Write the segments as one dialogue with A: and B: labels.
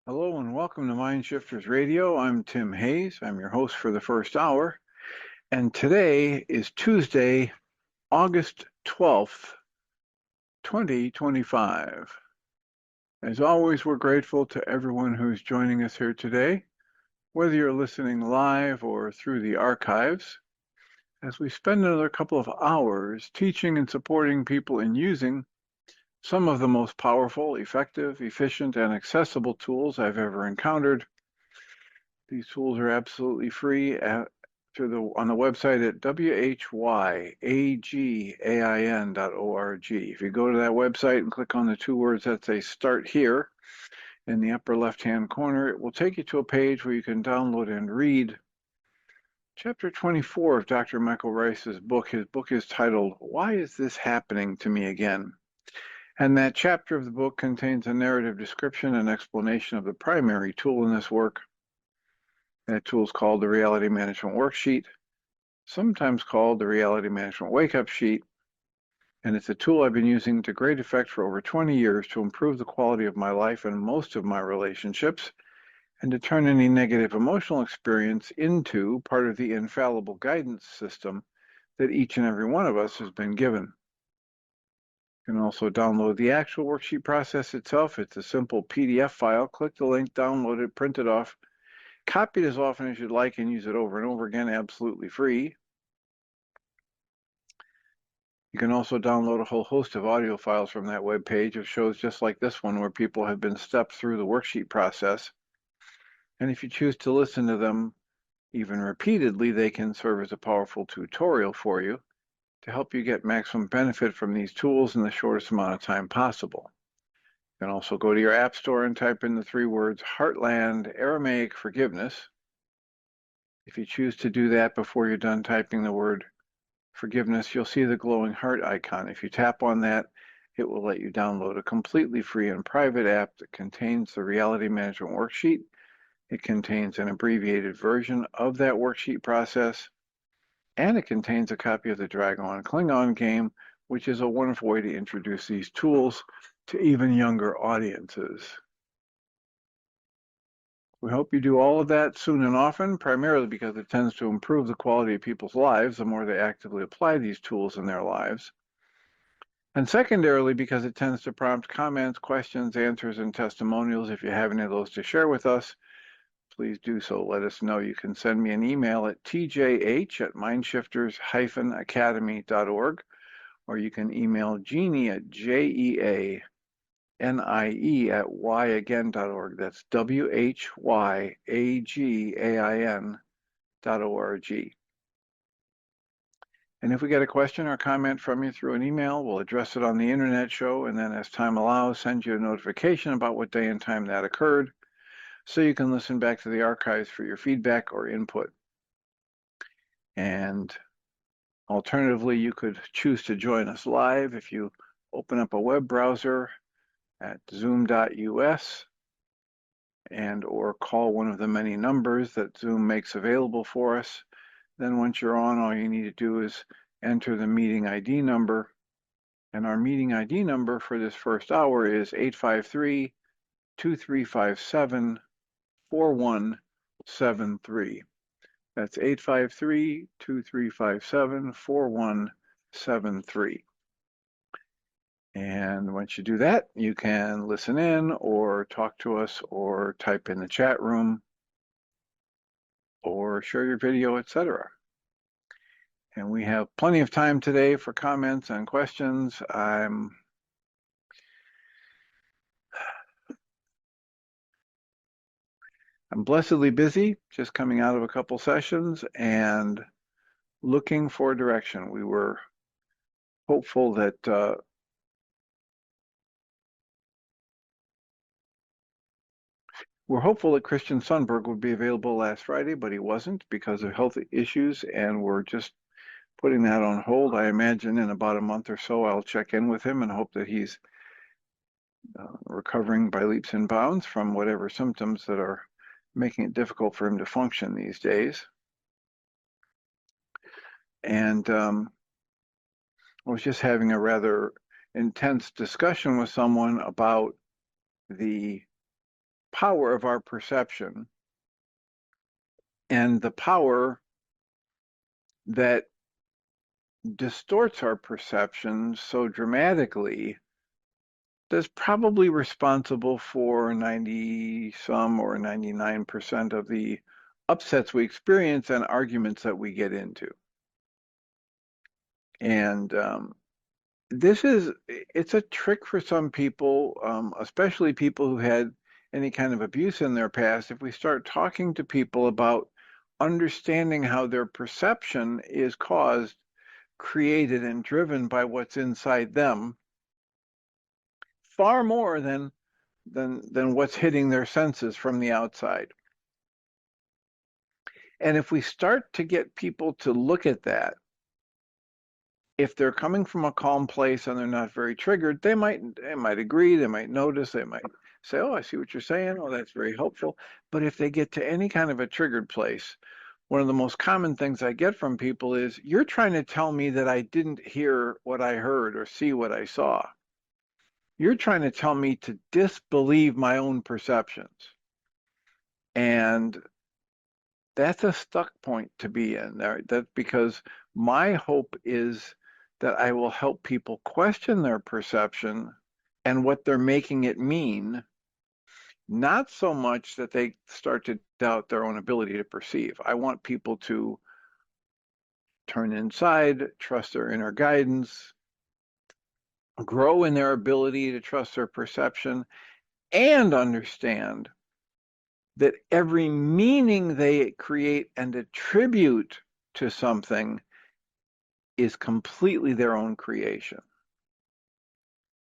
A: Hello and welcome to Mind Shifters Radio. I'm Tim Hayes. I'm your host for the first hour. And today is Tuesday, August 12th, 2025. As always, we're grateful to everyone who's joining us here today, whether you're listening live or through the archives, as we spend another couple of hours teaching and supporting people in using some of the most powerful, effective, efficient, and accessible tools I've ever encountered. These tools are absolutely free on the website at whyagain.org. If you go to that website and click on the two words that say Start Here in the upper left-hand corner, it will take you to a page where you can download and read Chapter 24 of Dr. Michael Ryce's book. His book is titled, Why Is This Happening to Me Again? And that chapter of the book contains a narrative description and explanation of the primary tool in this work. That tool is called the Reality Management Worksheet, sometimes called the Reality Management Wake-Up Sheet, and it's a tool I've been using to great effect for over 20 years to improve the quality of my life and most of my relationships, and to turn any negative emotional experience into part of the infallible guidance system that each and every one of us has been given. You can also download the actual worksheet process itself. It's a simple PDF file. Click the link, download it, print it off, copy it as often as you'd like, and use it over and over again, absolutely free. You can also download a whole host of audio files from that web page of shows just like this one where people have been stepped through the worksheet process. And if you choose to listen to them even repeatedly, they can serve as a powerful tutorial for you to help you get maximum benefit from these tools in the shortest amount of time possible. You can also go to your app store and type in the three words Heartland Aramaic Forgiveness. If you choose to do that before you're done typing the word forgiveness, you'll see the glowing heart icon. If you tap on that, it will let you download a completely free and private app that contains the Reality Management Worksheet. It contains an abbreviated version of that worksheet process, and it contains a copy of the Dragon Klingon game, which is a wonderful way to introduce these tools to even younger audiences. We hope you do all of that soon and often, primarily because it tends to improve the quality of people's lives the more they actively apply these tools in their lives. And secondarily, because it tends to prompt comments, questions, answers, and testimonials. If you have any of those to share with us, please do so. Let us know. You can send me an email at tjh@mindshifters-academy.org, or you can email Jeanie at jeanie@whyagain.org. That's whyagain.org. And if we get a question or comment from you through an email, we'll address it on the internet show, and then as time allows, send you a notification about what day and time that occurred, so you can listen back to the archives for your feedback or input. And alternatively, you could choose to join us live if you open up a web browser at zoom.us and or call one of the many numbers that Zoom makes available for us. Then once you're on, all you need to do is enter the meeting ID number. And our meeting ID number for this first hour is 853-2357-4173. That's 853-2357-4173. And once you do that, you can listen in or talk to us or type in the chat room or share your video, etc. And we have plenty of time today for comments and questions. I'm blessedly busy, just coming out of a couple sessions and looking for direction. We were hopeful that Christian Sundberg would be available last Friday, but he wasn't because of health issues, and we're just putting that on hold. I imagine in about a month or so, I'll check in with him and hope that he's recovering by leaps and bounds from whatever symptoms that are making it difficult for him to function these days. And I was just having a rather intense discussion with someone about the power of our perception and the power that distorts our perception so dramatically that's probably responsible for 90 some or 99% of the upsets we experience and arguments that we get into. And it's a trick for some people, especially people who had any kind of abuse in their past. If we start talking to people about understanding how their perception is caused, created, and driven by what's inside them, far more than what's hitting their senses from the outside. And if we start to get people to look at that, if they're coming from a calm place and they're not very triggered, they might agree, they might notice, they might say, oh, I see what you're saying. Oh, that's very helpful. But if they get to any kind of a triggered place, one of the most common things I get from people is, you're trying to tell me that I didn't hear what I heard or see what I saw. You're trying to tell me to disbelieve my own perceptions. And that's a stuck point to be in there. That's because my hope is that I will help people question their perception and what they're making it mean, not so much that they start to doubt their own ability to perceive. I want people to turn inside, trust their inner guidance, grow in their ability to trust their perception, and understand that every meaning they create and attribute to something is completely their own creation.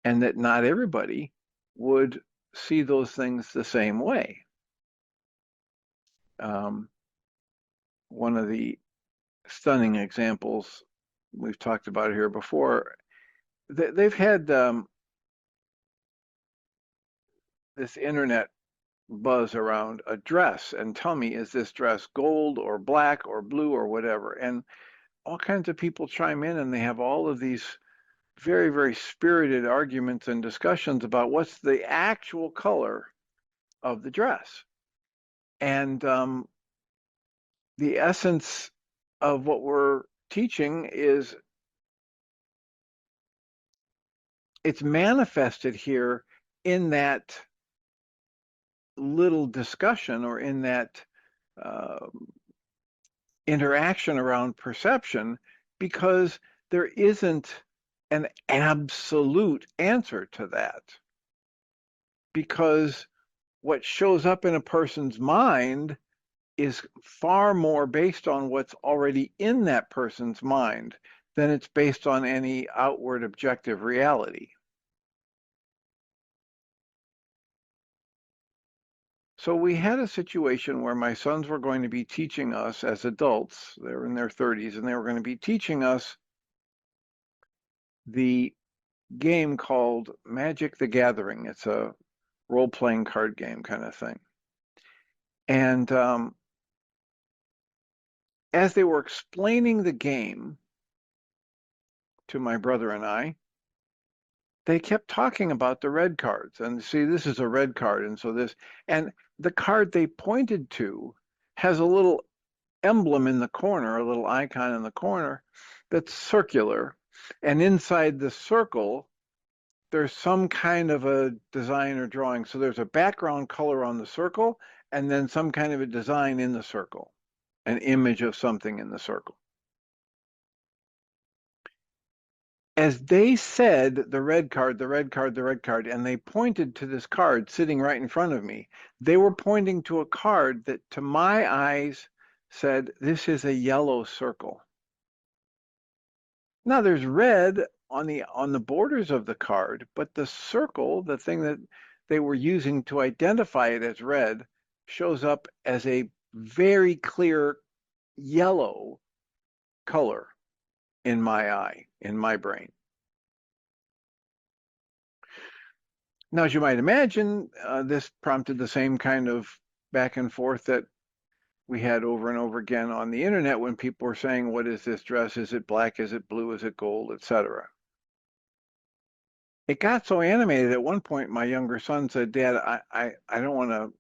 A: And that not everybody would see those things the same way. One of the stunning examples we've talked about here before, they've had this internet buzz around a dress and tell me, is this dress gold or black or blue or whatever? And all kinds of people chime in and they have all of these very, very spirited arguments and discussions about what's the actual color of the dress. And the essence of what we're teaching is it's manifested here in that little discussion or in that interaction around perception, because there isn't an absolute answer to that. Because what shows up in a person's mind is far more based on what's already in that person's mind than it's based on any outward objective reality. So we had a situation where my sons were going to be teaching us as adults, they were in their 30s, and they were going to be teaching us the game called Magic the Gathering. It's a role-playing card game kind of thing. And as they were explaining the game to my brother and I, they kept talking about the red cards. And see, this is a red card, and so this, and the card they pointed to has a little emblem in the corner, a little icon in the corner that's circular. And inside the circle, there's some kind of a design or drawing. So there's a background color on the circle, and then some kind of a design in the circle, an image of something in the circle. As they said, the red card, the red card, the red card, and they pointed to this card sitting right in front of me, they were pointing to a card that to my eyes said, this is a yellow circle. Now there's red on the borders of the card, but the circle, the thing that they were using to identify it as red, shows up as a very clear yellow color in my eye, in my brain. Now, as you might imagine, this prompted the same kind of back and forth that we had over and over again on the internet when people were saying, what is this dress? Is it black? Is it blue? Is it gold? Etc. It got so animated at one point, my younger son said, Dad, I don't want to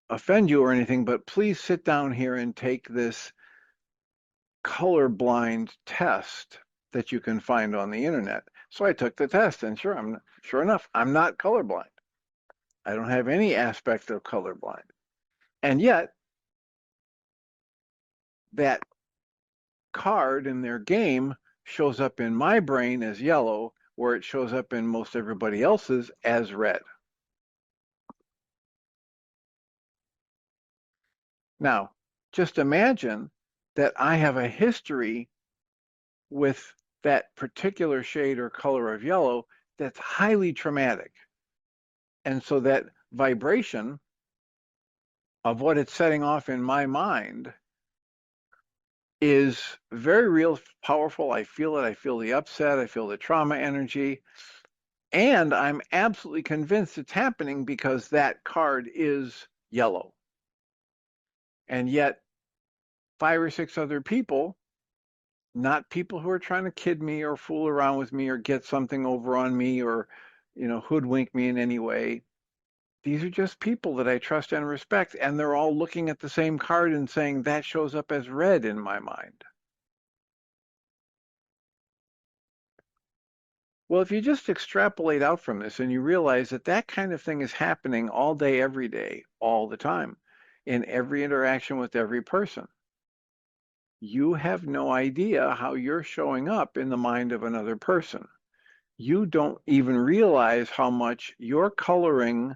A: offend you or anything, but please sit down here and take this colorblind test that you can find on the internet. So I took the test, and sure enough, I'm not colorblind. I don't have any aspect of colorblind. And yet, that card in their game shows up in my brain as yellow, where it shows up in most everybody else's as red. Now, just imagine that I have a history with that particular shade or color of yellow that's highly traumatic. And so that vibration of what it's setting off in my mind is very real, powerful. I feel it. I feel the upset. I feel the trauma energy. And I'm absolutely convinced it's happening because that card is yellow. And yet 5 or 6 other people, not people who are trying to kid me or fool around with me or get something over on me or, hoodwink me in any way. These are just people that I trust and respect, and they're all looking at the same card and saying that shows up as red in my mind. Well, if you just extrapolate out from this and you realize that that kind of thing is happening all day, every day, all the time, in every interaction with every person, you have no idea how you're showing up in the mind of another person. You don't even realize how much you're coloring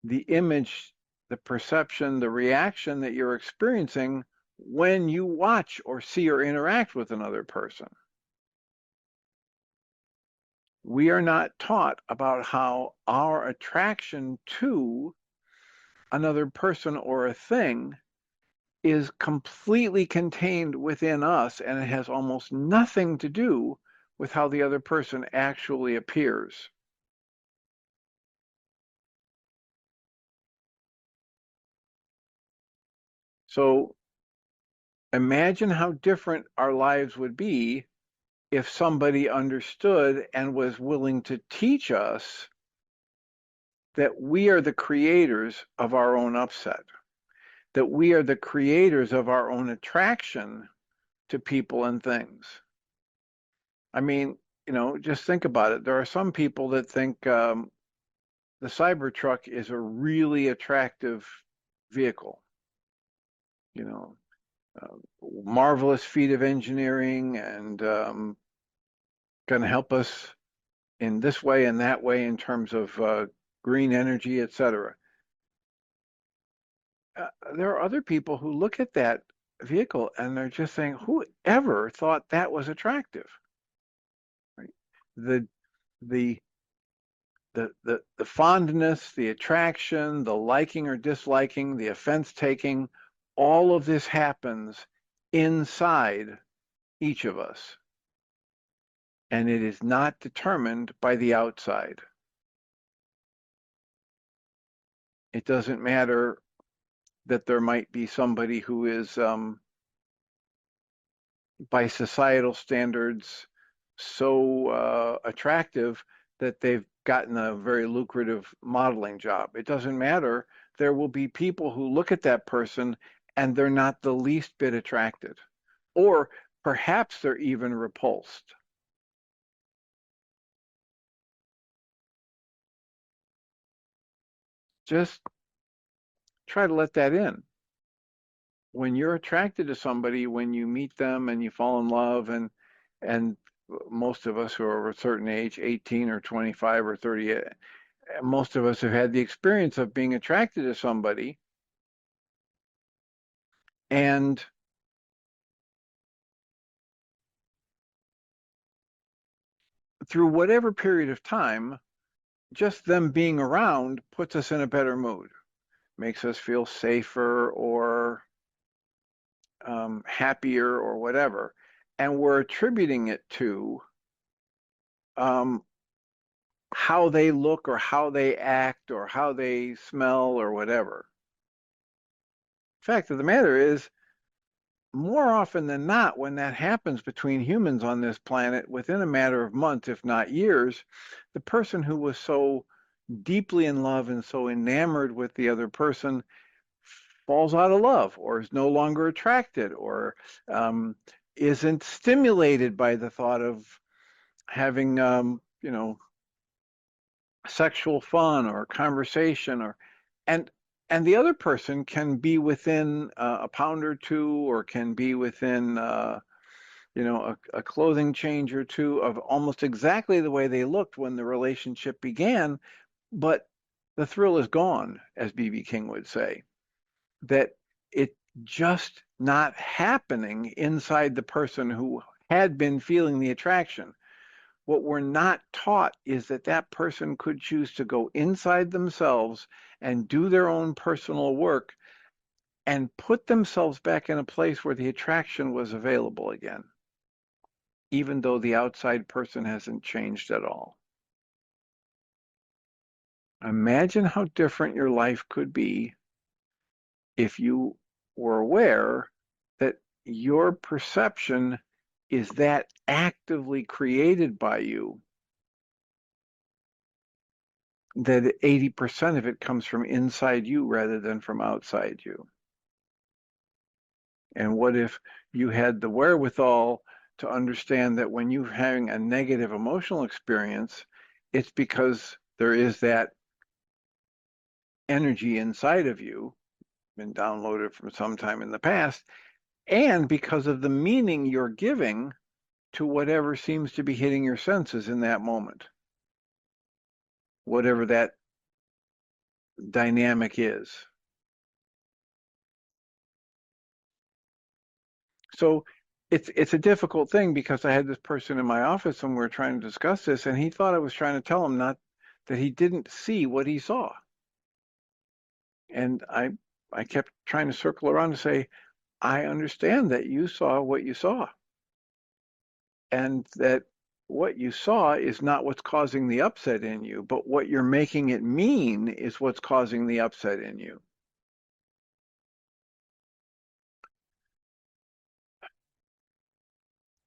A: the image, the perception, the reaction that you're experiencing when you watch or see or interact with another person. We are not taught about how our attraction to another person or a thing is completely contained within us, and it has almost nothing to do with how the other person actually appears. So imagine how different our lives would be if somebody understood and was willing to teach us that we are the creators of our own upset, that we are the creators of our own attraction to people and things. I mean, just think about it. There are some people that think the Cybertruck is a really attractive vehicle, you know, marvelous feat of engineering and going to help us in this way and that way in terms of green energy, etc. There are other people who look at that vehicle and they're just saying, who ever thought that was attractive? Right? The the the fondness, the attraction, the liking or disliking, the offense taking, all of this happens inside each of us. And it is not determined by the outside. It doesn't matter that there might be somebody who is, by societal standards, so attractive that they've gotten a very lucrative modeling job. It doesn't matter. There will be people who look at that person and they're not the least bit attracted, or perhaps they're even repulsed. Just try to let that in. When you're attracted to somebody, when you meet them and you fall in love, and most of us who are of a certain age, 18 or 25 or 30, most of us have had the experience of being attracted to somebody, and through whatever period of time, just them being around puts us in a better mood, makes us feel safer or happier or whatever. And we're attributing it to um, how they look or how they act or how they smell or whatever. Fact of the matter is, more often than not, when that happens between humans on this planet, within a matter of months, if not years, the person who was so deeply in love and so enamored with the other person falls out of love or is no longer attracted or um, isn't stimulated by the thought of having, sexual fun or conversation and and the other person can be within a pound or two or can be within a clothing change or two of almost exactly the way they looked when the relationship began, but the thrill is gone, as BB King would say, that it just not happening inside the person who had been feeling the attraction. What we're not taught is that that person could choose to go inside themselves and do their own personal work and put themselves back in a place where the attraction was available again, even though the outside person hasn't changed at all. Imagine how different your life could be if you were aware that your perception is that actively created by you, that 80% of it comes from inside you rather than from outside you. And what if you had the wherewithal to understand that when you're having a negative emotional experience, it's because there is that energy inside of you, been downloaded from some time in the past, and because of the meaning you're giving to whatever seems to be hitting your senses in that moment, whatever that dynamic is. So it's a difficult thing because I had this person in my office and we were trying to discuss this, and he thought I was trying to tell him not that he didn't see what he saw. And I kept trying to circle around to say, I understand that you saw what you saw, and that what you saw is not what's causing the upset in you, but what you're making it mean is what's causing the upset in you.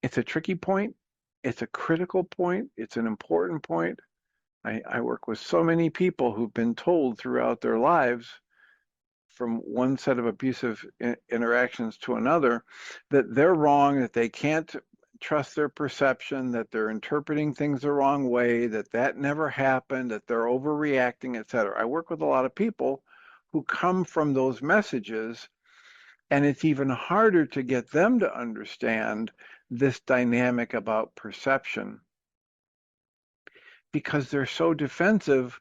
A: It's a tricky point. It's a critical point. It's an important point. I work with so many people who've been told throughout their lives from one set of abusive interactions to another that they're wrong, that they can't trust their perception, that they're interpreting things the wrong way, that that never happened, that they're overreacting, etc. I work with a lot of people who come from those messages, and it's even harder to get them to understand this dynamic about perception because they're so defensive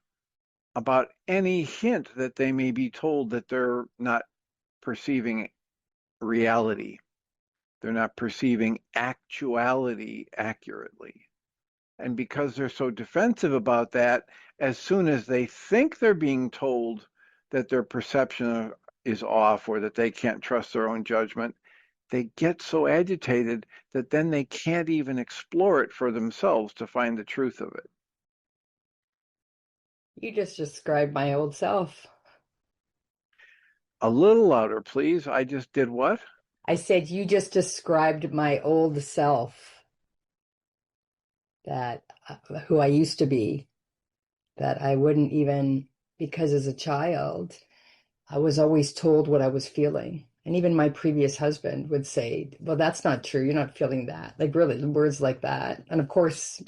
A: about any hint that they may be told that they're not perceiving reality. They're not perceiving actuality accurately. And because they're so defensive about that, as soon as they think they're being told that their perception is off or that they can't trust their own judgment, they get so agitated that then they can't even explore it for themselves to find the truth of it.
B: You just described my old self.
A: A little louder, please. I just did what?
B: I said, you just described my old self, that who I used to be, that I wouldn't even, because as a child, I was always told what I was feeling. And even my previous husband would say, well, that's not true. You're not feeling that. Like really, words like that. And of course,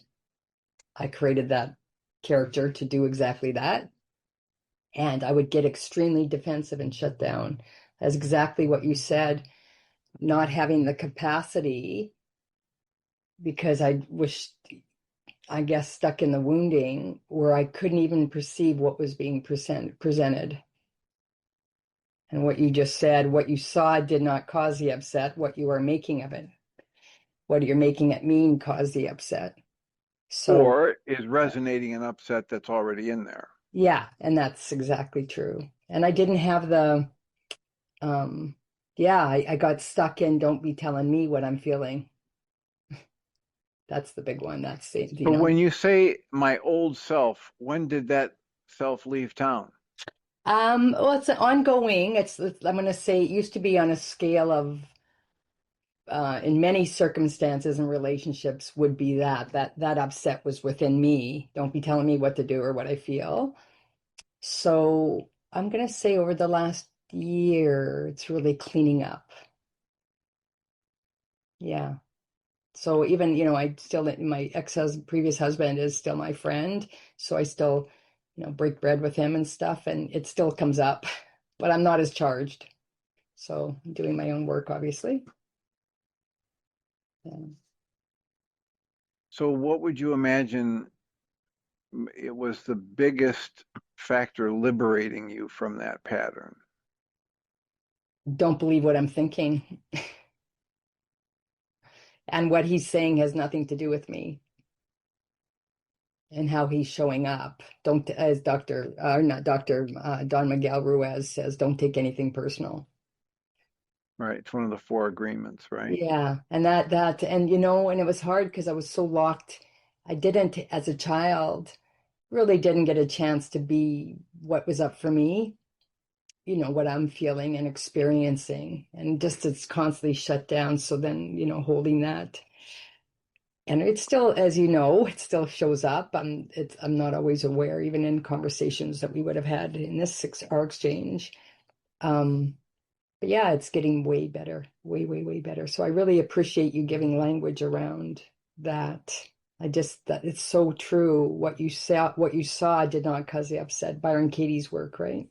B: I created that character to do exactly that. And I would get extremely defensive and shut down. That's exactly what you said, not having the capacity because I was, I guess, stuck in the wounding where I couldn't even perceive what was being presented. And what you just said, what you saw did not cause the upset. What you are making of it, what you're making it mean, caused the upset. So,
A: Or is resonating an upset that's already in there.
B: yeah, and that's exactly true. And I didn't have the, um, yeah, I got stuck in don't be telling me what I'm feeling. That's the big one. That's the,
A: So when you say my old self, when did that self leave town?
B: Well, it's ongoing. I'm going to say it used to be on a scale of in many circumstances and relationships would be that upset was within me. Don't be telling me what to do or what I feel. So I'm going to say over the last year, it's really cleaning up. Yeah. So even, I still, my previous husband is still my friend. So I still, break bread with him and stuff, and it still comes up, but I'm not as charged. So I'm doing my own work, obviously. Yeah.
A: So what would you imagine it was the biggest factor liberating you from that pattern?
B: Don't believe what I'm thinking. And what he's saying has nothing to do with me and how he's showing up. Don't, as not Dr. Don Miguel Ruiz says, don't take anything personal.
A: Right. It's one of the four agreements, right?
B: Yeah. And and and it was hard because I was so locked. I didn't, as a child, really didn't get a chance to be what was up for me, what I'm feeling and experiencing. And just it's constantly shut down. So then, holding that. And it's still, as you know, it still shows up. I'm not always aware, even in conversations that we would have had in our exchange. Um, but yeah, it's getting way better, way, way, way better. So I really appreciate you giving language around that. That it's so true. What you saw did not cause the upset. Byron Katie's work, right?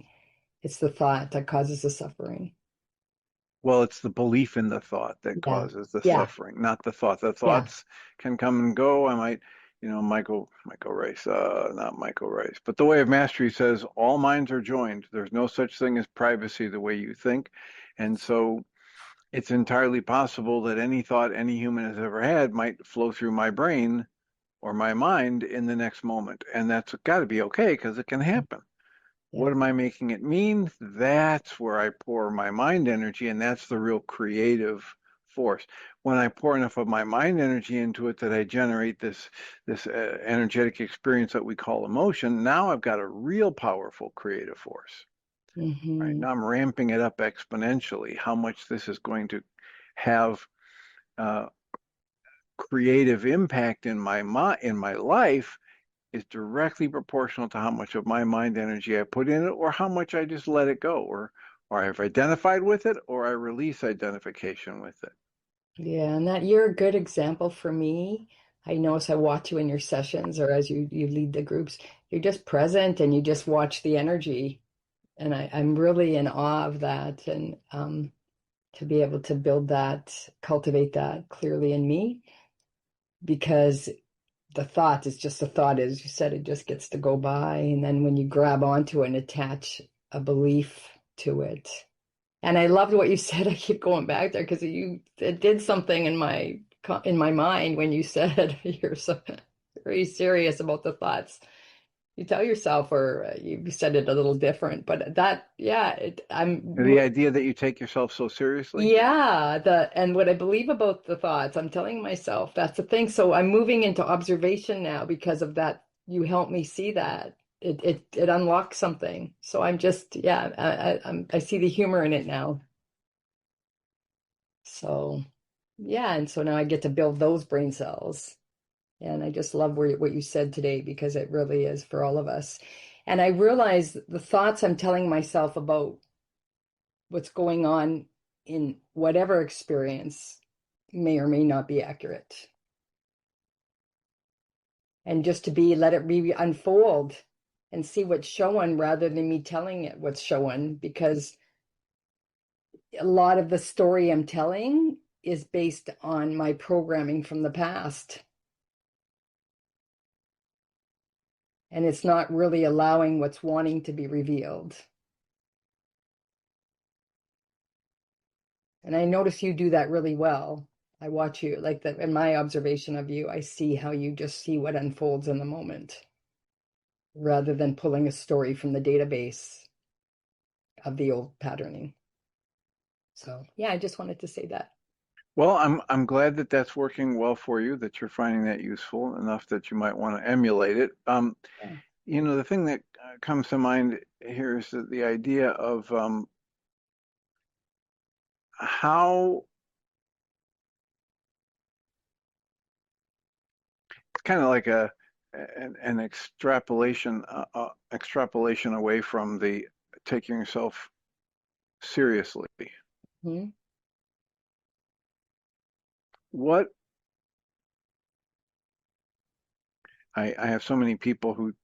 B: It's the thought that causes the suffering.
A: Well, it's the belief in the thought that
B: Yeah,
A: causes the
B: yeah,
A: suffering, not the thought. The
B: yeah.
A: thoughts can come and go. I might, Michael Rice, not Michael Rice, but the Way of Mastery says all minds are joined. There's no such thing as privacy the way you think. And so it's entirely possible that any thought any human has ever had might flow through my brain or my mind in the next moment. And that's got to be okay because it can happen.
B: Yeah.
A: What am I making it mean? That's where I pour my mind energy, and that's the real creative force. When I pour enough of my mind energy into it that I generate this energetic experience that we call emotion, now I've got a real powerful creative force. Right
B: Hmm.
A: now, I'm ramping it up exponentially. How much this is going to have uh, creative impact in my life is directly proportional to how much of my mind energy I put in it or how much I just let it go or I've identified with it or I release identification with it.
B: Yeah, and that you're a good example for me. I notice I watch you in your sessions or as you lead the groups, you're just present and you just watch the energy. And I'm really in awe of that and to be able to build that, cultivate that clearly in me because the thought is just a thought, as you said, it just gets to go by. And then when you grab onto it and attach a belief to it. And I loved what you said. I keep going back there because it did something in my mind when you said you're so very serious about the thoughts you tell yourself, or you said it a little different. But that, yeah,
A: The idea that you take yourself so seriously.
B: yeah, and what I believe about the thoughts, I'm telling myself that's the thing. So I'm moving into observation now because of that. You help me see that it unlocks something. So I'm just, yeah, I see the humor in it now. So yeah, and so now I get to build those brain cells. And I just love what you said today because it really is for all of us. And I realize the thoughts I'm telling myself about what's going on in whatever experience may or may not be accurate. And just to let it unfold and see what's showing rather than me telling it what's showing, because a lot of the story I'm telling is based on my programming from the past. And it's not really allowing what's wanting to be revealed. And I notice you do that really well. I watch you, like that in my observation of you, I see how you just see what unfolds in the moment rather than pulling a story from the database of the old patterning. So, yeah, I just wanted to say that.
A: Well, I'm glad that that's working well for you, that you're finding that useful enough that you might want to emulate it.
B: Yeah.
A: The thing that comes to mind here is the idea of how kind of like an extrapolation away from the taking yourself seriously.
B: Mhm.
A: What I have so many people who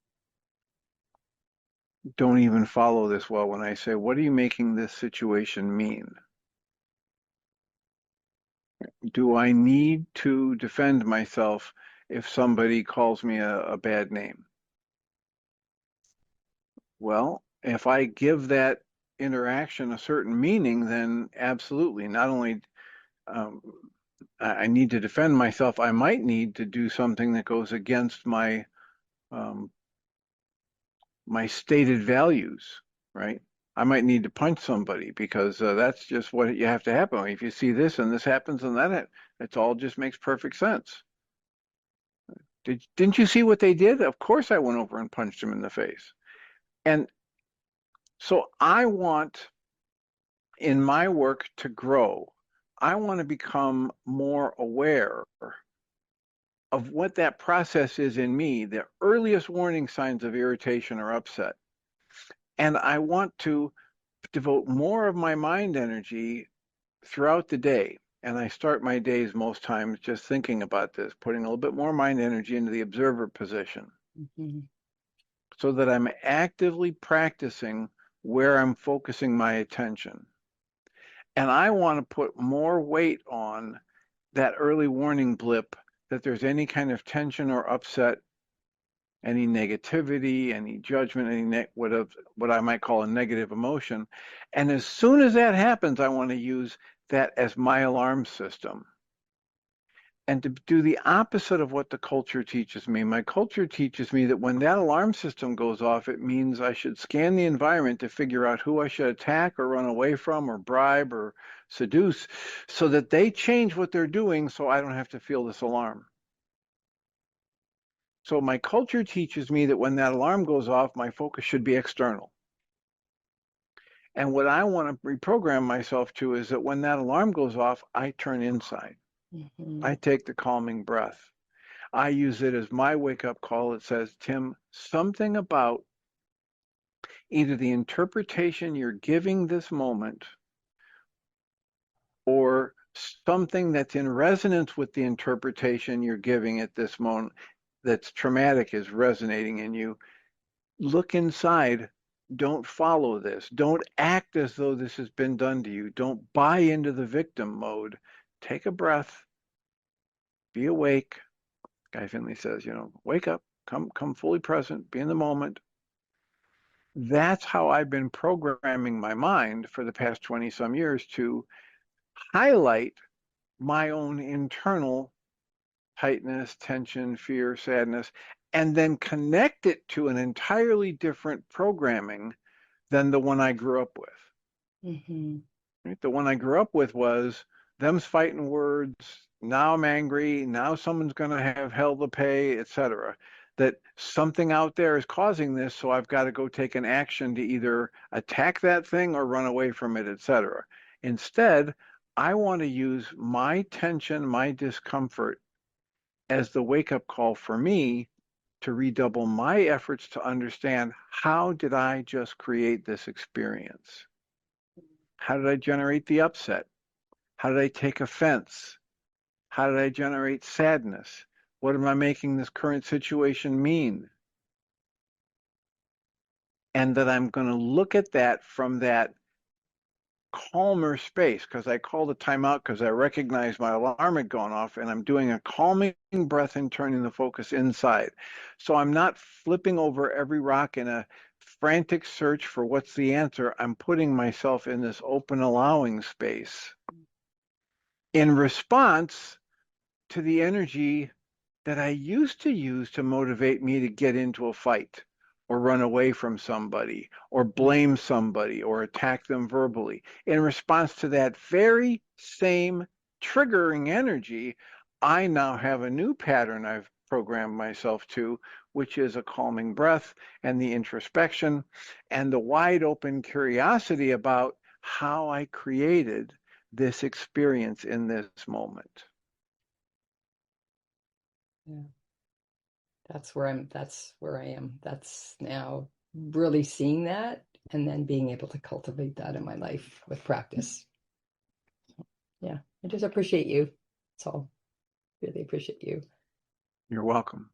A: don't even follow this well when I say, what are you making this situation mean? Do I need to defend myself if somebody calls me a bad name? Well, if I give that interaction a certain meaning, then absolutely. Not only um, I need to defend myself, I might need to do something that goes against um, my stated values, right? I might need to punch somebody because that's just what you have to happen. If you see this and this happens and it all just makes perfect sense. Didn't you see what they did? Of course I went over and punched him in the face. And so I want in my work to grow. I want to become more aware of what that process is in me, the earliest warning signs of irritation or upset. And I want to devote more of my mind energy throughout the day. And I start my days most times just thinking about this, putting a little bit more mind energy into the observer position
B: Mhm.
A: so that I'm actively practicing where I'm focusing my attention. And I want to put more weight on that early warning blip that there's any kind of tension or upset, any negativity, any judgment, what I might call a negative emotion. And as soon as that happens, I want to use that as my alarm system. And to do the opposite of what the culture teaches me. My culture teaches me that when that alarm system goes off, it means I should scan the environment to figure out who I should attack or run away from or bribe or seduce so that they change what they're doing so I don't have to feel this alarm. So my culture teaches me that when that alarm goes off, my focus should be external. And what I want to reprogram myself to is that when that alarm goes off, I turn inside.
B: Mhm.
A: I take the calming breath. I use it as my wake up call that says, Tim, something about either the interpretation you're giving this moment or something that's in resonance with the interpretation you're giving at this moment that's traumatic is resonating in you. Look inside. Don't follow this. Don't act as though this has been done to you. Don't buy into the victim mode. Take a breath, be awake. Guy Finley says, wake up, come fully present, be in the moment. That's how I've been programming my mind for the past 20 some years to highlight my own internal tightness, tension, fear, sadness, and then connect it to an entirely different programming than the one I grew up with.
B: Mhm.
A: Right? The one I grew up with was them's fighting words. Now I'm angry. Now someone's going to have hell to pay, etc. That something out there is causing this, so I've got to go take an action to either attack that thing or run away from it, etc. Instead, I want to use my tension, my discomfort as the wake-up call for me to redouble my efforts to understand how did I just create this experience? How did I generate the upset? How did I take offense? How did I generate sadness? What am I making this current situation mean? And that I'm going to look at that from that calmer space because I called a timeout because I recognized my alarm had gone off and I'm doing a calming breath and turning the focus inside. So I'm not flipping over every rock in a frantic search for what's the answer. I'm putting myself in this open allowing space in response to the energy that I used to use to motivate me to get into a fight or run away from somebody or blame somebody or attack them verbally. In response to that very same triggering energy, I now have a new pattern I've programmed myself to, which is a calming breath and the introspection and the wide open curiosity about how I created this experience in this moment.
B: Yeah. That's where I am. That's now really seeing that and then being able to cultivate that in my life with practice. Yeah, I just appreciate you. That's all. Really appreciate you.
A: You're welcome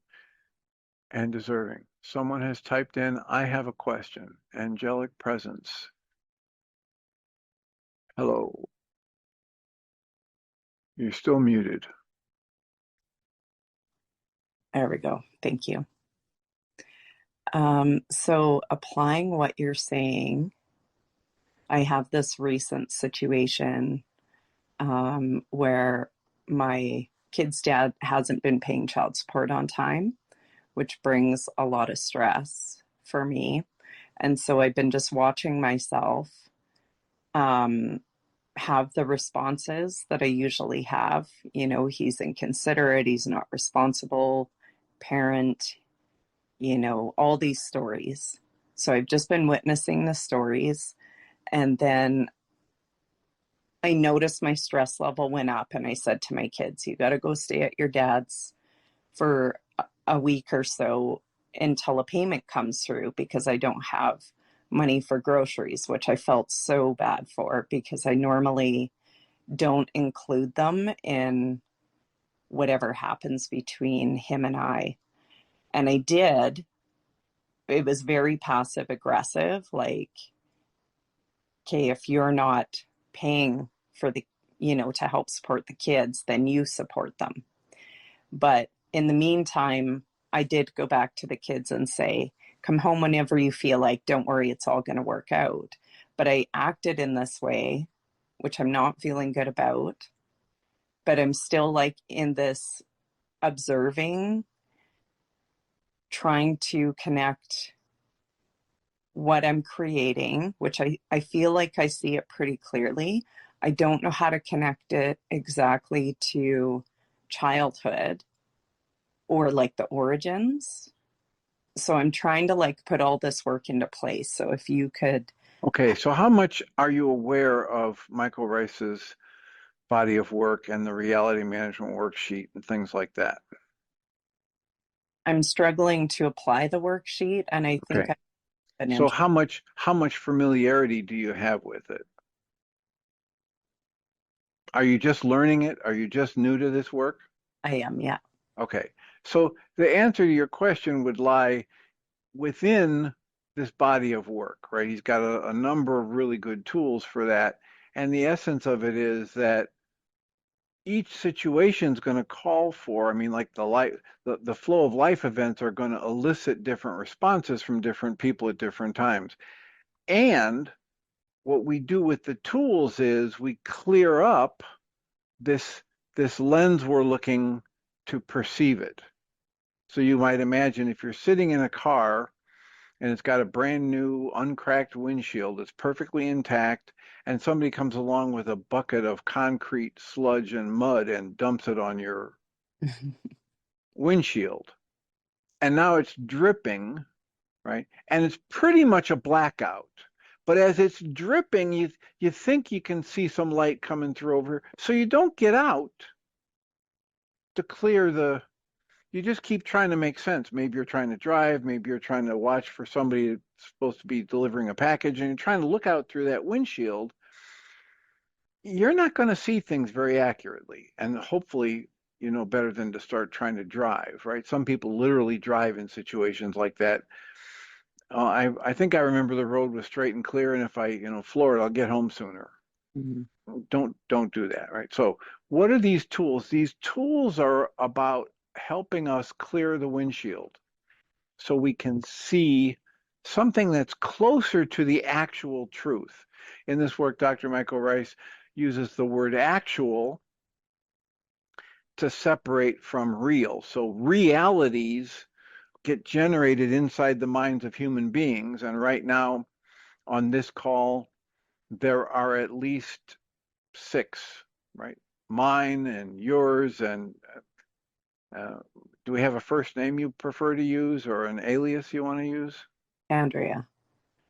A: and deserving. Someone has typed in, I have a question. Angelic presence. Hello. You're still muted.
C: There we go. Thank you. So applying what you're saying, I have this recent situation where my kid's dad hasn't been paying child support on time, which brings a lot of stress for me. And so I've been just watching myself have the responses that I usually have. You know, he's inconsiderate, he's not responsible parent, you know, all these stories. So I've just been witnessing the stories. And then I noticed my stress level went up, and I said to my kids, you got to go stay at your dad's for a week or so until a payment comes through, because I don't have money for groceries, which I felt so bad for because I normally don't include them in whatever happens between him and I. And I did. It was very passive aggressive, like, okay, if you're not paying for the, you know, to help support the kids, then you support them. But in the meantime, I did go back to the kids and say, come home whenever you feel like, don't worry, it's all going to work out. But I acted in this way, which I'm not feeling good about. But I'm still like in this observing, trying to connect what I'm creating, which I feel like I see it pretty clearly. I don't know how to connect it exactly to childhood or like the origins. So I'm trying to like put all this work into place. So if you could.
A: Okay, so how much are you aware of Michael Rice's body of work and the Reality Management Worksheet and things like that?
C: I'm struggling to apply the worksheet, and I think
A: Okay,
C: I have an
A: so
C: interest.
A: how much familiarity do you have with it? Are you just learning it? Are you just new to this work?
C: I am, yeah.
A: Okay, so the answer to your question would lie within this body of work, right? He's got a number of really good tools for that. And the essence of it is that each situation is going to call for, I mean, like the flow of life events are going to elicit different responses from different people at different times. And what we do with the tools is we clear up this this lens we're looking to perceive it. So you might imagine if you're sitting in a car and it's got a brand new uncracked windshield, it's perfectly intact, and somebody comes along with a bucket of concrete, sludge, and mud and dumps it on your windshield. And now it's dripping, right? And it's pretty much a blackout. But as it's dripping, you think you can see some light coming through over, so you don't get out to clear the. You just keep trying to make sense. Maybe you're trying to drive, maybe you're trying to watch for somebody that's supposed to be delivering a package, and you're trying to look out through that windshield. You're not going to see things very accurately, and hopefully you know better than to start trying to drive, right? Some people literally drive in situations like that. I think I remember the road was straight and clear, and if I floor it, I'll get home sooner.
C: Mhm.
A: Don't do that, right? So what are these tools? These tools are about helping us clear the windshield so we can see something that's closer to the actual truth. In this work, Dr. Michael Rice uses the word actual to separate from real. So realities get generated inside the minds of human beings. And right now on this call, there are at least 6, right? Mine and yours. And uh, do we have a first name you prefer to use or an alias you want to use?
C: Andrea.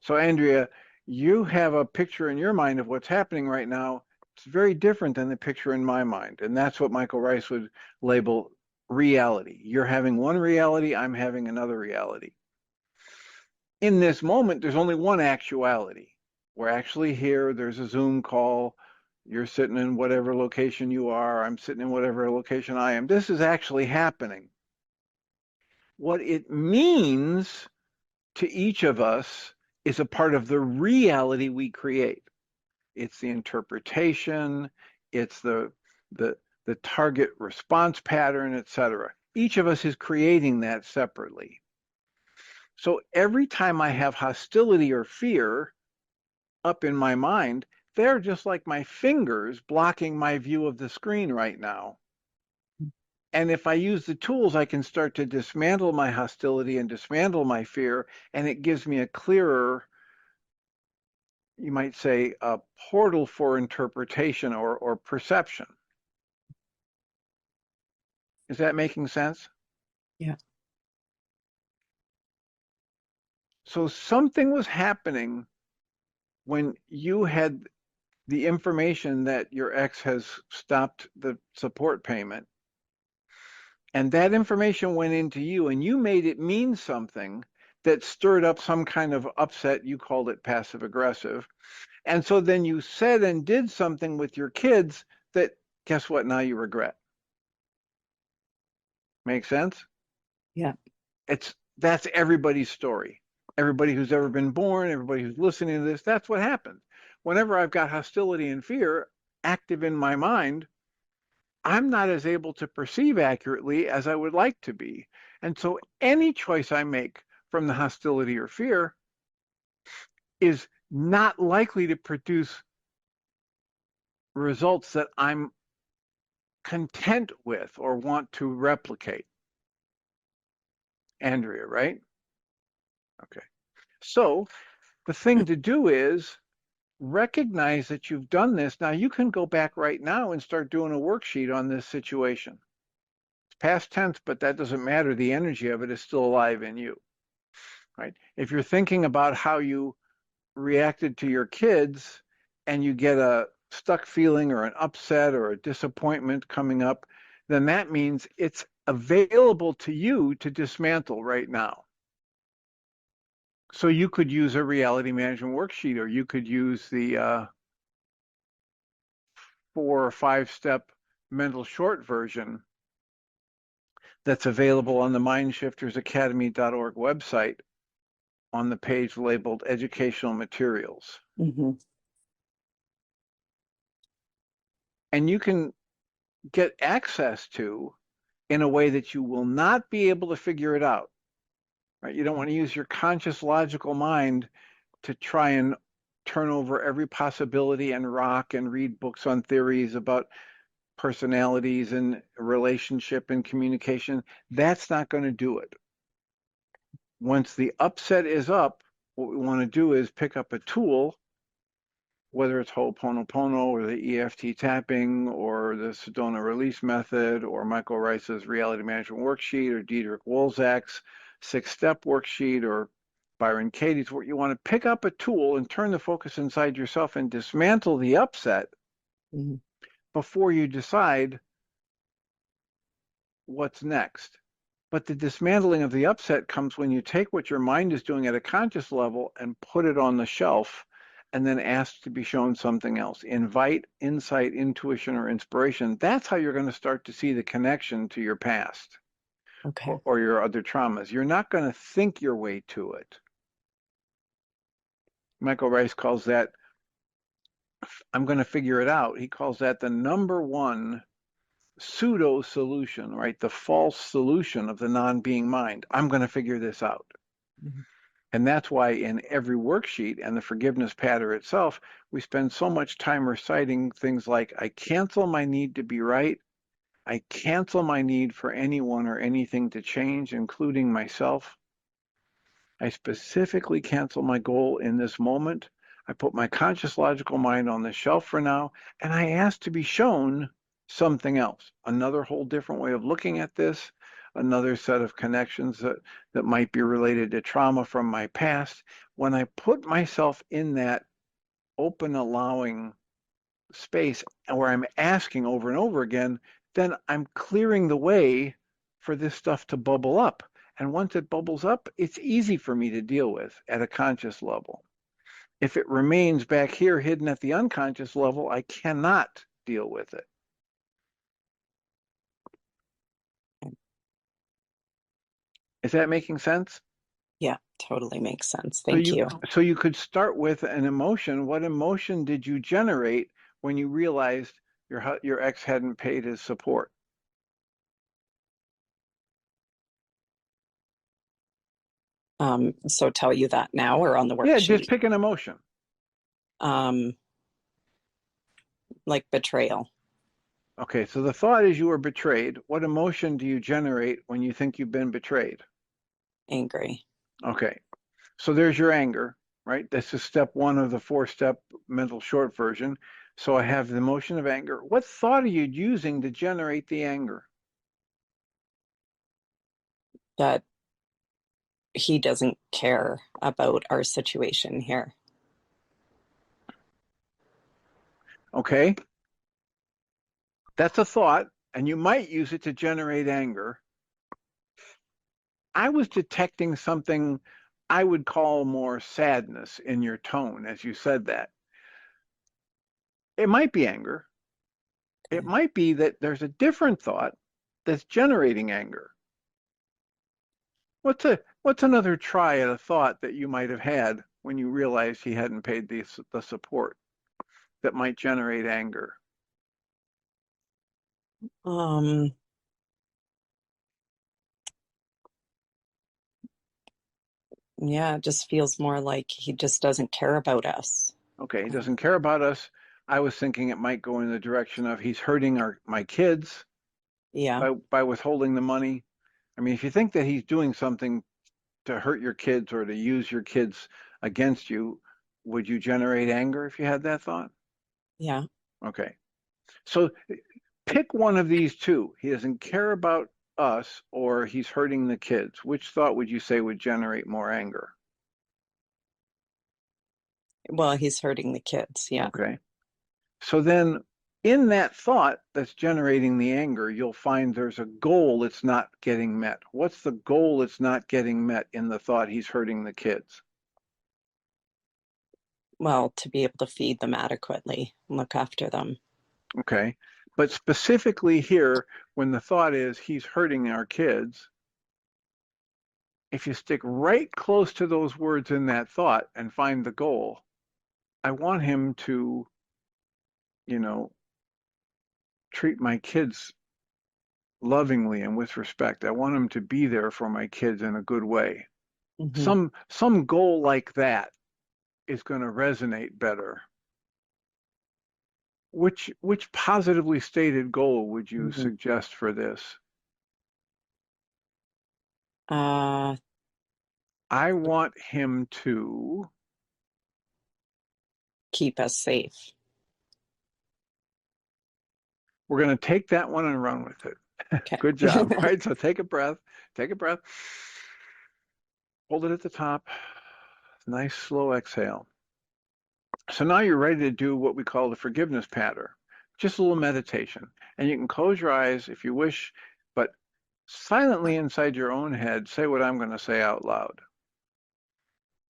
A: So, Andrea, you have a picture in your mind of what's happening right now. It's very different than the picture in my mind. And that's what Michael Rice would label reality. You're having one reality, I'm having another reality. In this moment, there's only one actuality. We're actually here, there's a Zoom call, you're sitting in whatever location you are, I'm sitting in whatever location I am. This is actually happening. What it means to each of us is a part of the reality we create. It's the interpretation, it's the target response pattern, etc. Each of us is creating that separately. So every time I have hostility or fear up in my mind, they're just like my fingers blocking my view of the screen right now. And if I use the tools, I can start to dismantle my hostility and dismantle my fear, and it gives me a clearer, you might say, a portal for interpretation or perception. Is that making sense?
C: Yeah.
A: So something was happening when you had the information that your ex has stopped the support payment, and that information went into you, and you made it mean something that stirred up some kind of upset. You called it passive aggressive. And so then you said and did something with your kids that, guess what, now you regret. Make sense?
C: Yeah.
A: That's everybody's story. Everybody who's ever been born, everybody who's listening to this, that's what happens. Whenever I've got hostility and fear active in my mind, I'm not as able to perceive accurately as I would like to be. And so any choice I make from the hostility or fear is not likely to produce results that I'm content with or want to replicate. Andrea, right? Okay. So the thing to do is recognize that you've done this. Now you can go back right now and start doing a worksheet on this situation. It's past tense, but that doesn't matter. The energy of it is still alive in you, right? If you're thinking about how you reacted to your kids and you get a stuck feeling or an upset or a disappointment coming up, then that means it's available to you to dismantle right now. So you could use a reality management worksheet, or you could use the 4 or 5 step mental short version that's available on the mindshiftersacademy.org website on the page labeled educational materials.
C: Mm-hmm.
A: And you can get access to in a way that you will not be able to figure it out. Right? You don't want to use your conscious logical mind to try and turn over every possibility and rock and read books on theories about personalities and relationship and communication. That's not going to do it. Once the upset is up, what we want to do is pick up a tool, whether it's Ho'oponopono or the EFT tapping or the Sedona release method or Michael Rice's Reality Management Worksheet or Diederik Wolzak's 6-step worksheet or Byron Katie's. What you want to pick up a tool and turn the focus inside yourself and dismantle the upset
C: Mm-hmm.
A: before you decide what's next. But the dismantling of the upset comes when you take what your mind is doing at a conscious level and put it on the shelf and then ask to be shown something else. Invite insight, intuition, or inspiration. That's how you're going to start to see the connection to your past
C: Okay.
A: or your other traumas. You're not going to think your way to it. Michael Rice calls that, I'm going to figure it out. He calls that the number one pseudo solution, right? The false solution of the non-being mind. I'm going to figure this out.
C: Mm-hmm.
A: And that's why in every worksheet and the forgiveness pattern itself, we spend so much time reciting things like, I cancel my need to be right. I cancel my need for anyone or anything to change, including myself. I specifically cancel my goal in this moment. I put my conscious logical mind on the shelf for now, and I ask to be shown something else, another whole different way of looking at this, another set of connections that might be related to trauma from my past. When I put myself in that open, allowing space where I'm asking over and over again, then I'm clearing the way for this stuff to bubble up. And once it bubbles up, it's easy for me to deal with at a conscious level. If it remains back here hidden at the unconscious level, I cannot deal with it. Is that making sense?
C: Yeah, totally makes sense. Thank you.
A: So you could start with an emotion. What emotion did you generate when you realized your ex hadn't paid his support?
C: So tell you that now or on the
A: Yeah, just
C: worksheet?
A: pick an emotion.
C: Like betrayal.
A: Okay, so the thought is you were betrayed. What emotion do you generate when you think you've been betrayed?
C: Angry.
A: Okay, so there's your anger, right? This is step one of the four-step mental short version. So I have the emotion of anger. What thought are you using to generate the anger?
C: That he doesn't care about our situation here.
A: Okay, that's a thought, and you might use it to generate anger. I was detecting something I would call more sadness in your tone as you said that. It might be anger. It
C: Okay.
A: might be that there's a different thought that's generating anger. What's another try at a thought that you might have had when you realized he hadn't paid the support that might generate anger?
C: Um, yeah, it just feels more like he just doesn't care about us.
A: Okay, he doesn't care about us. I was thinking it might go in the direction of he's hurting my kids
C: Yeah,
A: by withholding the money. I mean, if you think that he's doing something to hurt your kids or to use your kids against you, would you generate anger if you had that thought?
C: yeah.
A: Okay. So pick one of these two. He doesn't care about us or he's hurting the kids. Which thought would you say would generate more anger?
C: Well, he's hurting the kids. Yeah.
A: Okay. So then in that thought that's generating the anger, you'll find there's a goal that's not getting met. What's the goal that's not getting met in the thought he's hurting the kids?
C: Well, to be able to feed them adequately, look after them.
A: Okay. But specifically here, when the thought is he's hurting our kids, if you stick right close to those words in that thought and find the goal, I want him to, you know, treat my kids lovingly and with respect. I want him to be there for my kids in a good way.
C: Hmm.
A: Some goal like that is going to resonate better. Which positively stated goal would you
C: Hmm.
A: suggest for this?
C: Uh,
A: I want him to.
C: keep us safe.
A: We're going to take that one and run with it.
C: Okay.
A: Good job. All right, so take a breath. Take a breath. Hold it at the top. Nice slow exhale. So now you're ready to do what we call the forgiveness pattern. Just a little meditation. And you can close your eyes if you wish, but silently inside your own head, say what I'm going to say out loud.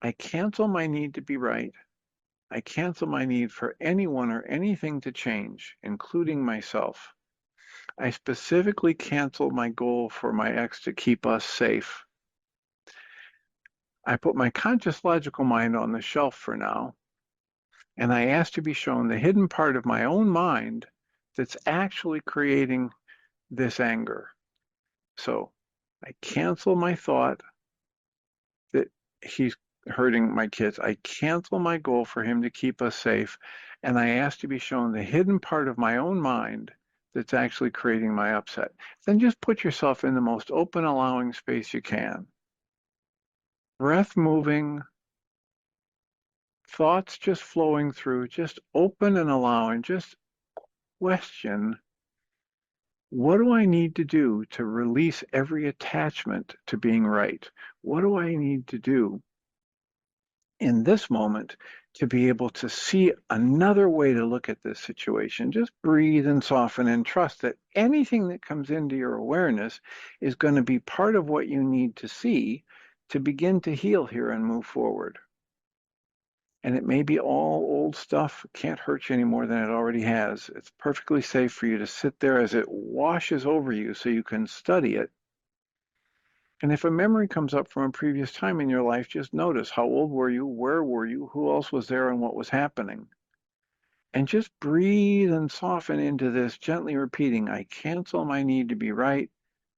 A: I cancel my need to be right. I cancel my need for anyone or anything to change, including myself. I specifically cancel my goal for my ex to keep us safe. I put my conscious logical mind on the shelf for now, and I ask to be shown the hidden part of my own mind that's actually creating this anger. So I cancel my thought that he's hurting my kids. I cancel my goal for him to keep us safe, and I ask to be shown the hidden part of my own mind that's actually creating my upset. Then just put yourself in the most open, allowing space you can. Breath moving, thoughts just flowing through, just open and allowing, just question, what do I need to do to release every attachment to being right? What do I need to do in this moment to be able to see another way to look at this situation. Just breathe and soften and trust that anything that comes into your awareness is going to be part of what you need to see to begin to heal here and move forward. And it may be all old stuff, can't hurt you any more than it already has. It's perfectly safe for you to sit there as it washes over you so you can study it. And if a memory comes up from a previous time in your life, just notice how old were you, where were you, who else was there, and what was happening. And just breathe and soften into this, gently repeating, I cancel my need to be right.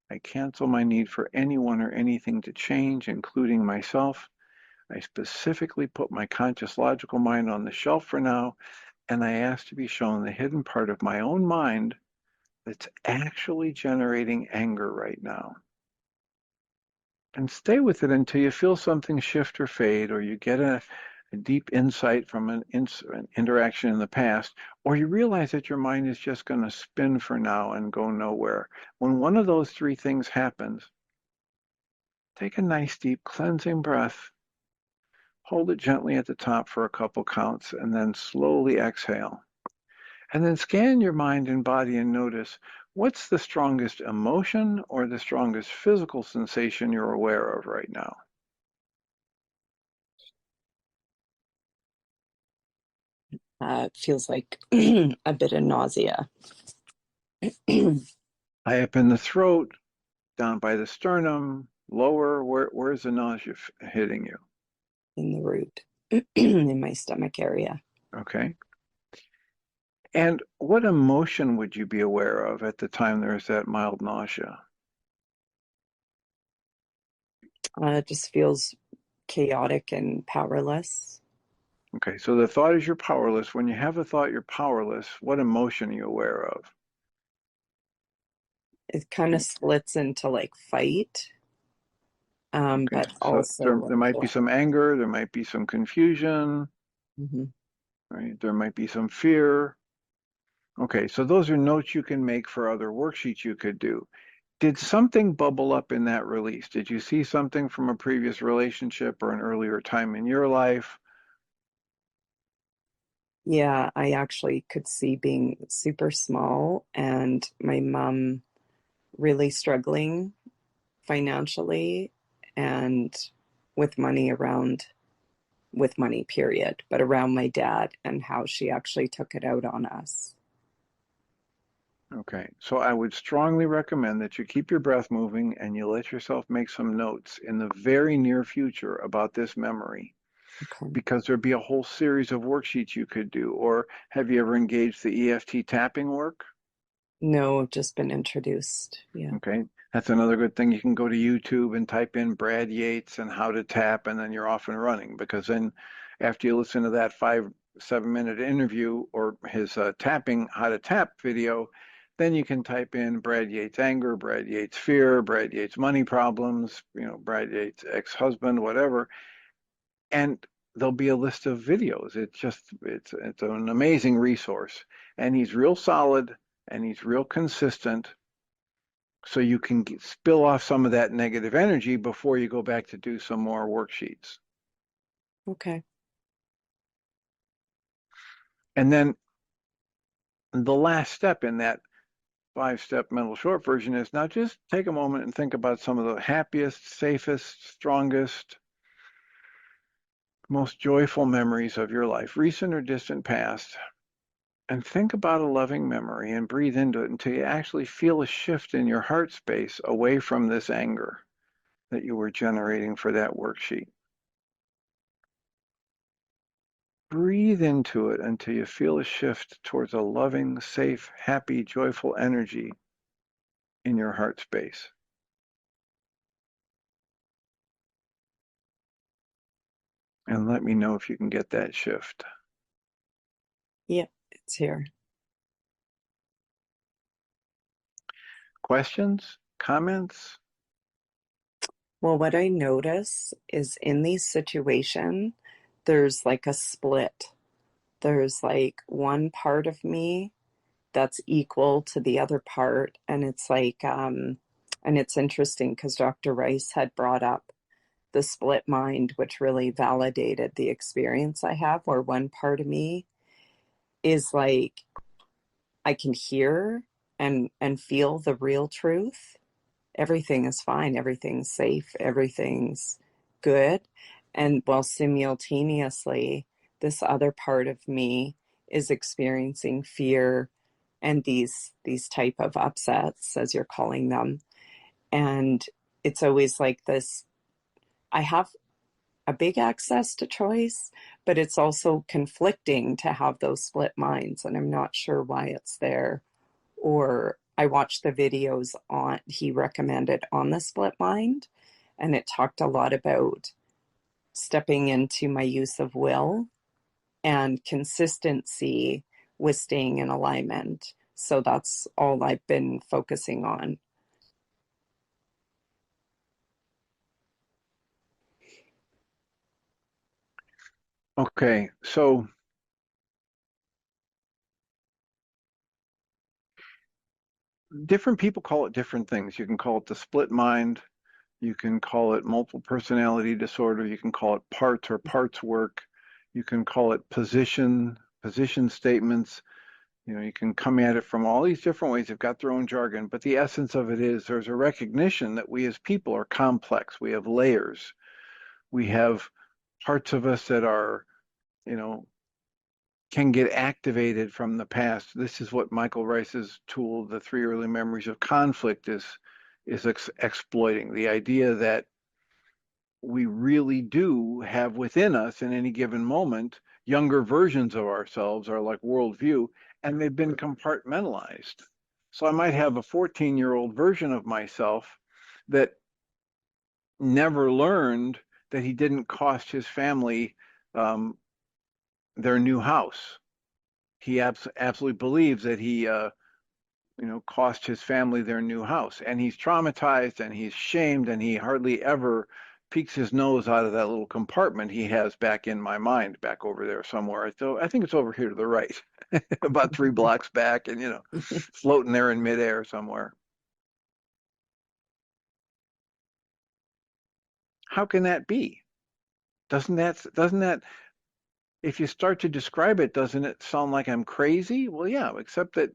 A: I cancel my need for anyone or anything to change, including myself. I specifically put my conscious logical mind on the shelf for now, and I ask to be shown the hidden part of my own mind that's actually generating anger right now. And stay with it until you feel something shift or fade, or you get a deep insight from an interaction in the past, or you realize that your mind is just going to spin for now and go nowhere. When one of those three things happens, take a nice deep cleansing breath, hold it gently at the top for a couple counts, and then slowly exhale. And then scan your mind and body and notice what's the strongest emotion or the strongest physical sensation you're aware of right now.
C: It feels like a bit of nausea.
A: High up in the throat, down by the sternum, lower, where's the nausea hitting you?
C: In the root, in my stomach area.
A: Okay. And what emotion would you be aware of at the time there's that mild nausea?
C: It just feels chaotic and powerless.
A: Okay, so the thought is you're powerless. When you have a thought you're powerless, what emotion are you aware of?
C: It kind of splits into like fight,
A: Okay,
C: but
A: so
C: also
A: there might be
C: like,
A: some anger, there might be some confusion,
C: mhm.
A: right? There might be some fear. Okay, so those are notes you can make for other worksheets you could do. Did something bubble up in that release? Did you see something from a previous relationship or an earlier time in your life?
C: Yeah, I actually could see being super small and my mom really struggling financially and with money around, with money, period, but around my dad and how she actually took it out on us.
A: Okay, so I would strongly recommend that you keep your breath moving and you let yourself make some notes in the very near future about this memory,
C: Okay.
A: because there'd be a whole series of worksheets you could do. Or have you ever engaged the EFT tapping work?
C: No, just been introduced. Yeah.
A: Okay, that's another good thing. You can go to YouTube and type in Brad Yates and how to tap, and then you're off and running. Because then, after you listen to that 5-7 minute interview or his tapping how to tap video, then you can type in Brad Yates anger, Brad Yates fear, Brad Yates money problems, Brad Yates ex-husband, whatever, and there'll be a list of videos. It's an amazing resource, and he's real solid and he's real consistent, so you can spill off some of that negative energy before you go back to do some more worksheets.
C: Okay.
A: And then the last step in that 5-step mental short version is now just take a moment and think about some of the happiest, safest, strongest, most joyful memories of your life, recent or distant past. And think about a loving memory and breathe into it until you actually feel a shift in your heart space away from this anger that you were generating for that worksheet. Breathe into it until you feel a shift towards a loving, safe, happy, joyful energy in your heart space. And let me know if you can get that shift.
C: Yeah, it's here.
A: Questions? Comments?
C: Well, what I notice is in these situations, there's like a split. There's like one part of me that's equal to the other part. And it's like, and it's interesting because Dr. Rice had brought up the split mind, which really validated the experience I have, where one part of me is like, I can hear and feel the real truth. Everything is fine, everything's safe, everything's good. And while simultaneously, this other part of me is experiencing fear and these type of upsets, as you're calling them. And it's always like this, I have a big access to choice, but it's also conflicting to have those split minds, and I'm not sure why it's there. Or I watched the videos he recommended on the split mind, and it talked a lot about stepping into my use of will and consistency with staying in alignment. So that's all I've been focusing on.
A: Okay, so different people call it different things. You can call it the split mind. You can call it multiple personality disorder. You can call it parts or parts work. You can call it position statements. You know, you can come at it from all these different ways. They've got their own jargon, but the essence of it is there's a recognition that we as people are complex. We have layers. We have parts of us that are, you know, can get activated from the past. This is what Michael Rice's tool, the 3 early memories of conflict, is exploiting. The idea that we really do have within us in any given moment younger versions of ourselves, are like worldview, and they've been compartmentalized. So I might have a 14-year-old version of myself that never learned that he didn't cost his family their new house. He absolutely believes that he cost his family their new house, and he's traumatized and he's shamed, and he hardly ever peeks his nose out of that little compartment he has back in my mind, back over there somewhere. So I think it's over here to the right, about 3 blocks back, and floating there in midair somewhere. How can that be? Doesn't that if you start to describe it, doesn't it sound like I'm crazy? Well, yeah, except that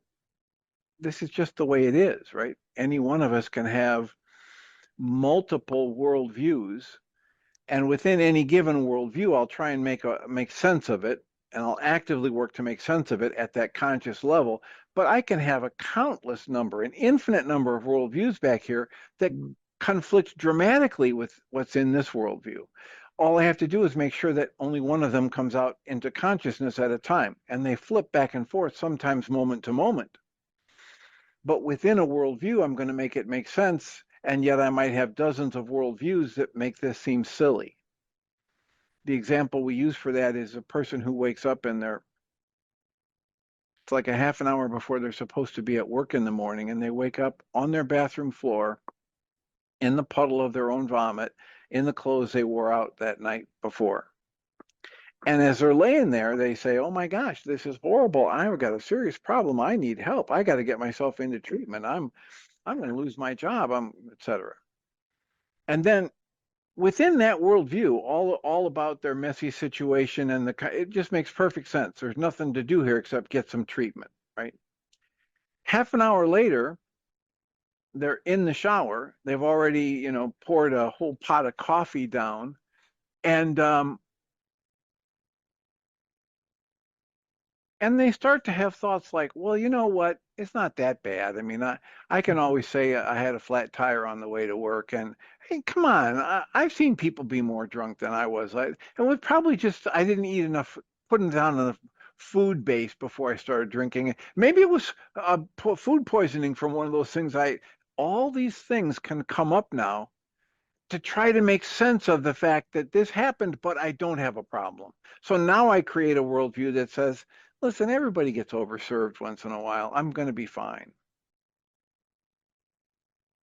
A: this is just the way it is, right? Any one of us can have multiple worldviews, and within any given worldview, I'll try and make sense of it, and I'll actively work to make sense of it at that conscious level. But I can have an infinite number of worldviews back here that conflict dramatically with what's in this worldview. All I have to do is make sure that only one of them comes out into consciousness at a time, and they flip back and forth, sometimes moment to moment. But within a worldview, I'm going to make it make sense, and yet I might have dozens of worldviews that make this seem silly. The example we use for that is a person who wakes up and it's like a half an hour before they're supposed to be at work in the morning, and they wake up on their bathroom floor in the puddle of their own vomit, in the clothes they wore out that night before. And as they're laying there, they say, "Oh my gosh, this is horrible. I've got a serious problem. I need help. I got to get myself into treatment. I'm going to lose my job, etc." And then within that worldview, all about their messy situation, and it just makes perfect sense. There's nothing to do here except get some treatment, right? Half an hour later, they're in the shower. They've already, poured a whole pot of coffee down, and they start to have thoughts like, well, you know what? It's not that bad. I mean, I can always say I had a flat tire on the way to work. And hey, come on, I've seen people be more drunk than I was. It was probably just I didn't eat enough, putting down enough food base before I started drinking. Maybe it was food poisoning from one of those things. All these things can come up now to try to make sense of the fact that this happened, but I don't have a problem. So now I create a worldview that says, listen, everybody gets overserved once in a while. I'm going to be fine.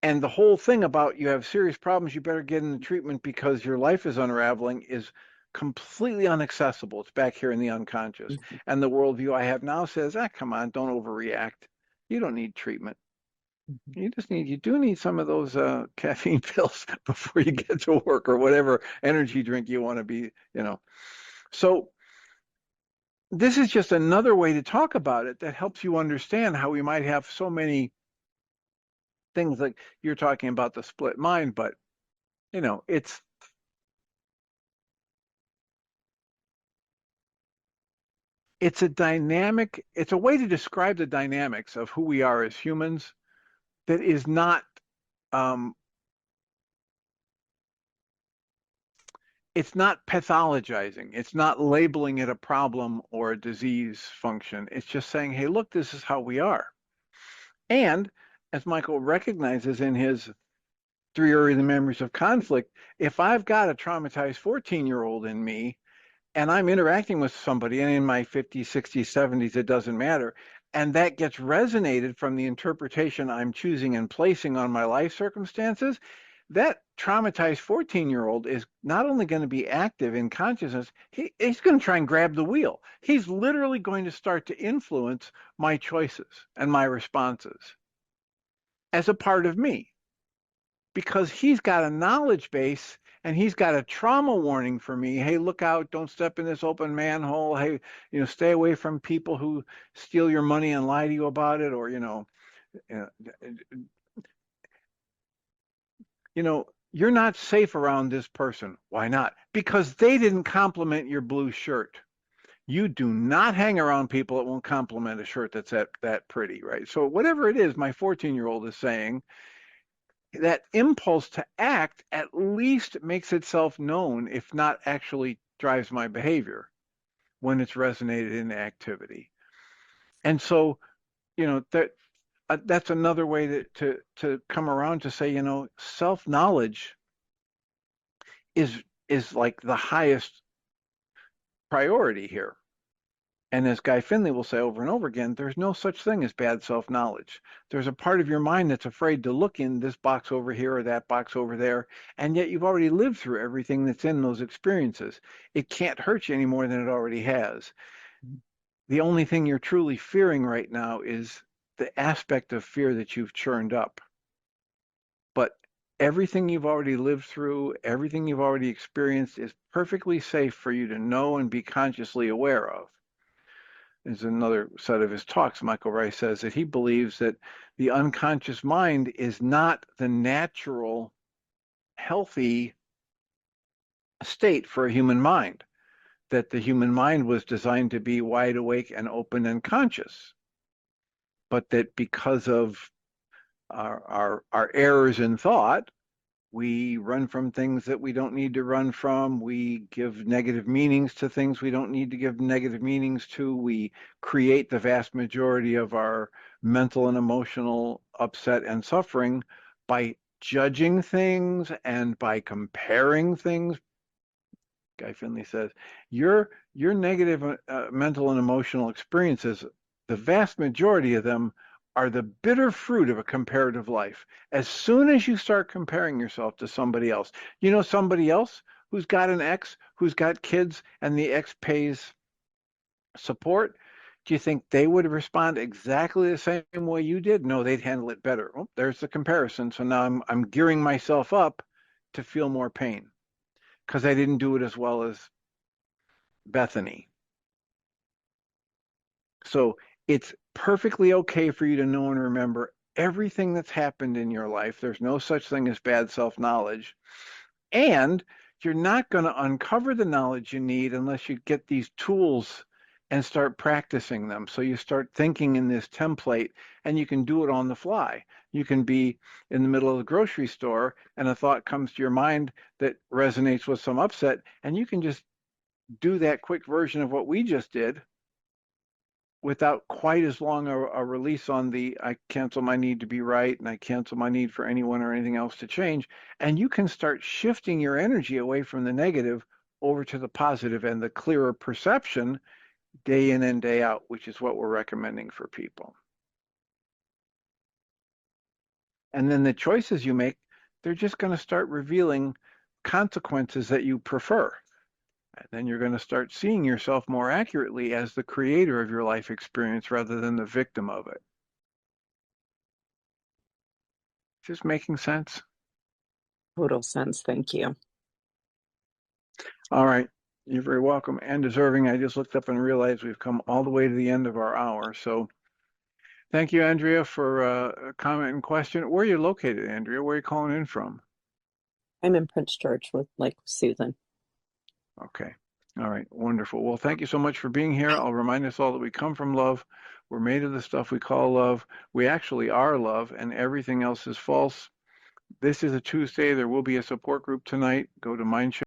A: And the whole thing about you have serious problems, you better get into treatment because your life is unraveling is completely inaccessible. It's back here in the unconscious. And the worldview I have now says, come on, don't overreact. You don't need treatment. You do need some of those caffeine pills before you get to work, or whatever energy drink you want to be, So this is just another way to talk about it that helps you understand how we might have so many things, like you're talking about the split mind, but it's it's a way to describe the dynamics of who we are as humans that is not um, it's not pathologizing. It's not labeling it a problem or a disease function. It's just saying, hey, look, this is how we are. And as Michael recognizes in his 3 early memories of conflict, if I've got a traumatized 14-year-old in me, and I'm interacting with somebody, and in my 50s, 60s, 70s, it doesn't matter, and that gets resonated from the interpretation I'm choosing and placing on my life circumstances, that traumatized 14-year-old is not only going to be active in consciousness, he's going to try and grab the wheel. He's literally going to start to influence my choices and my responses as a part of me, because he's got a knowledge base and he's got a trauma warning for me. Hey, look out, don't step in this open manhole. Hey, stay away from people who steal your money and lie to you about it, or uh, you're not safe around this person. Why not? Because they didn't compliment your blue shirt. You do not hang around people that won't compliment a shirt that's that pretty, right? So whatever it is my 14-year-old is saying, that impulse to act at least makes itself known, if not actually drives my behavior, when it's resonated in activity. And so, that's another way to come around to say, self-knowledge is like the highest priority here. And as Guy Finley will say over and over again, there's no such thing as bad self-knowledge. There's a part of your mind that's afraid to look in this box over here or that box over there, and yet you've already lived through everything that's in those experiences. It can't hurt you any more than it already has. The only thing you're truly fearing right now is the aspect of fear that you've churned up. But everything you've already lived through, everything you've already experienced is perfectly safe for you to know and be consciously aware of. Is another set of his talks. Michael Ryce says that he believes that the unconscious mind is not the natural, healthy state for a human mind, that the human mind was designed to be wide awake and open and conscious, but that because of our errors in thought, we run from things that we don't need to run from. We give negative meanings to things we don't need to give negative meanings to. We create the vast majority of our mental and emotional upset and suffering by judging things and by comparing things. Guy Finley says, your negative mental and emotional experiences, the vast majority of them are the bitter fruit of a comparative life. As soon as you start comparing yourself to somebody else, somebody else who's got an ex, who's got kids, and the ex pays support, do you think they would respond exactly the same way you did? No, they'd handle it better. Oh, there's the comparison. So now I'm gearing myself up to feel more pain because I didn't do it as well as Bethany. So it's perfectly okay for you to know and remember everything that's happened in your life. There's no such thing as bad self-knowledge. And you're not going to uncover the knowledge you need unless you get these tools and start practicing them. So you start thinking in this template and you can do it on the fly. You can be in the middle of the grocery store and a thought comes to your mind that resonates with some upset, and you can just do that quick version of what we just did without quite as long a release on the I cancel my need to be right and I cancel my need for anyone or anything else to change. And you can start shifting your energy away from the negative over to the positive and the clearer perception day in and day out, which is what we're recommending for people. And then the choices you make, they're just going to start revealing consequences that you prefer. And then you're going to start seeing yourself more accurately as the creator of your life experience rather than the victim of it. Is this making sense?
C: Total sense. Thank you.
A: All right. You're very welcome and deserving. I just looked up and realized we've come all the way to the end of our hour. So thank you, Andrea, for a comment and question. Where are you located, Andrea? Where are you calling in from?
C: I'm in Prince George with Susan.
A: Okay. All right. Wonderful. Well, thank you so much for being here. I'll remind us all that we come from love. We're made of the stuff we call love. We actually are love, and everything else is false. This is a Tuesday. There will be a support group tonight. Go to Mindshare.